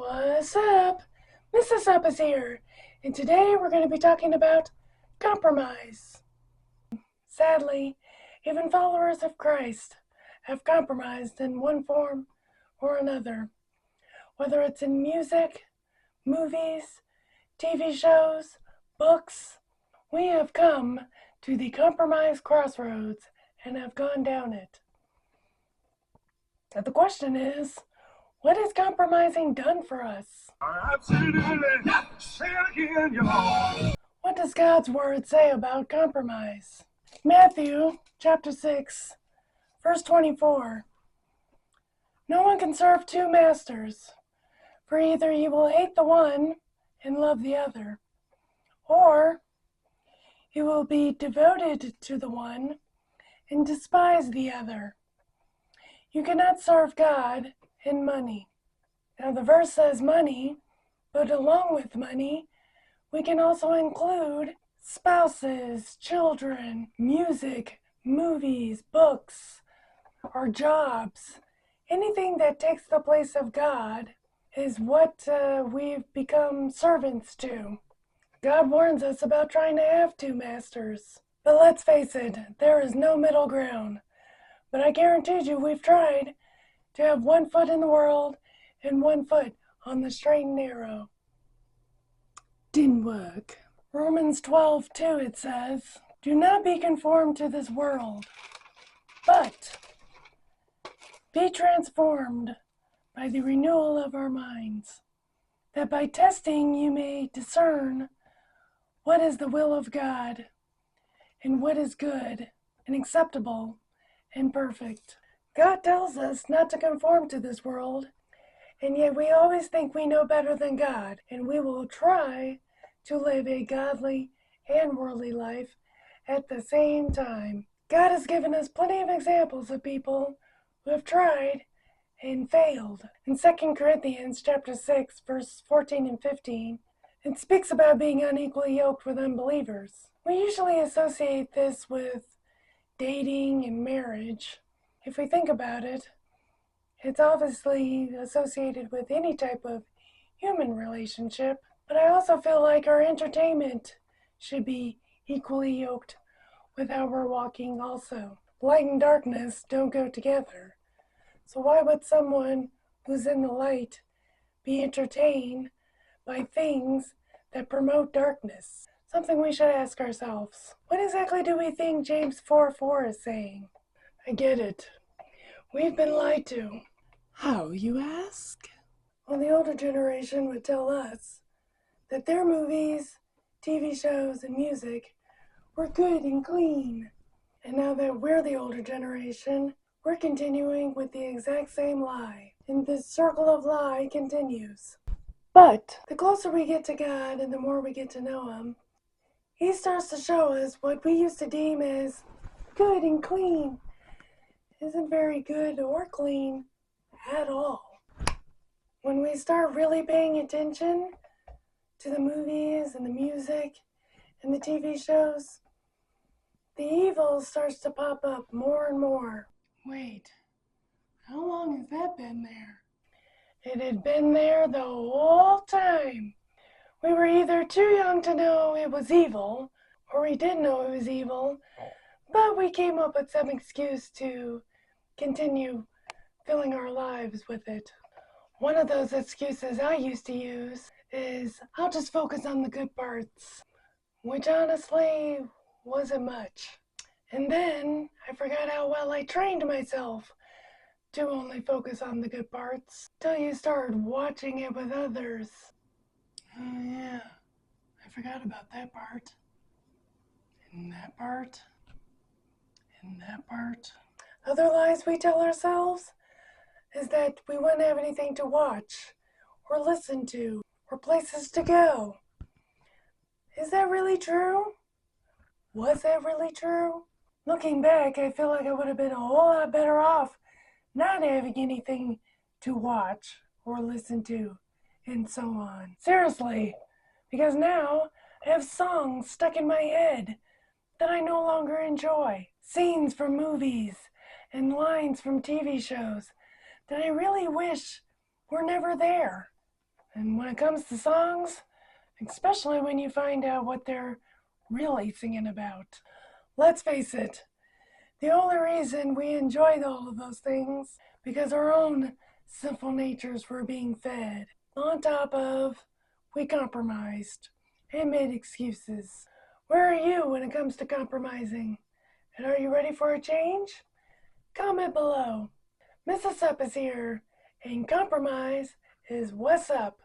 What's up? Mrs. Up is here, and today we're going to be talking about compromise. Sadly, even followers of Christ have compromised in one form or another. Whether it's in music, movies, TV shows, books, we have come to the compromise crossroads and have gone down it. But the question is, what has compromising done for us? Absolutely. Say it again, y'all. What does God's word say about compromise? Matthew chapter 6, verse 24. No one can serve two masters, for either you will hate the one and love the other, or you will be devoted to the one and despise the other. You cannot serve God and money. Now the verse says money, but along with money, we can also include spouses, children, music, movies, books, or jobs. Anything that takes the place of God is what we've become servants to. God warns us about trying to have two masters. But let's face it, there is no middle ground. But I guarantee you we've tried to have one foot in the world and one foot on the straight and narrow. Didn't work. Romans 12:2 it says, do not be conformed to this world, but be transformed by the renewal of our minds, that by testing you may discern what is the will of God and what is good and acceptable and perfect. God tells us not to conform to this world, and yet we always think we know better than God, and we will try to live a godly and worldly life at the same time. God has given us plenty of examples of people who have tried and failed. In 2 Corinthians chapter 6, verse 14 and 15, it speaks about being unequally yoked with unbelievers. We usually associate this with dating and marriage. If we think about it, it's obviously associated with any type of human relationship, but I also feel like our entertainment should be equally yoked with how we're walking also. Light and darkness don't go together. So why would someone who's in the light be entertained by things that promote darkness? Something we should ask ourselves. What exactly do we think James 4:4 is saying? I get it. We've been lied to. How, you ask? Well, the older generation would tell us that their movies, TV shows, and music were good and clean. And now that we're the older generation, we're continuing with the exact same lie. And this circle of lie continues. But the closer we get to God and the more we get to know Him, He starts to show us what we used to deem as good and clean isn't very good or clean at all. When we start really paying attention to the movies and the music and the TV shows, the evil starts to pop up more and more. Wait, how long has that been there? It had been there the whole time. We were either too young to know it was evil, or we did know it was evil, but we came up with some excuse to continue filling our lives with it. One of those excuses I used to use is, I'll just focus on the good parts, which honestly wasn't much. And then I forgot how well I trained myself to only focus on the good parts, till you start watching it with others. Oh yeah, I forgot about that part, and that part, and that part. Other lies we tell ourselves is that we wouldn't have anything to watch, or listen to, or places to go. Is that really true? Was that really true? Looking back, I feel like I would have been a whole lot better off not having anything to watch or listen to, and so on. Seriously, because now I have songs stuck in my head that I no longer enjoy. Scenes from movies and lines from TV shows that I really wish were never there. And when it comes to songs, especially when you find out what they're really singing about. Let's face it, the only reason we enjoyed all of those things because our own sinful natures were being fed. On top of, we compromised and made excuses. Where are you when it comes to compromising? And are you ready for a change? Comment below. Mrs. Up is here, and compromise is what's up.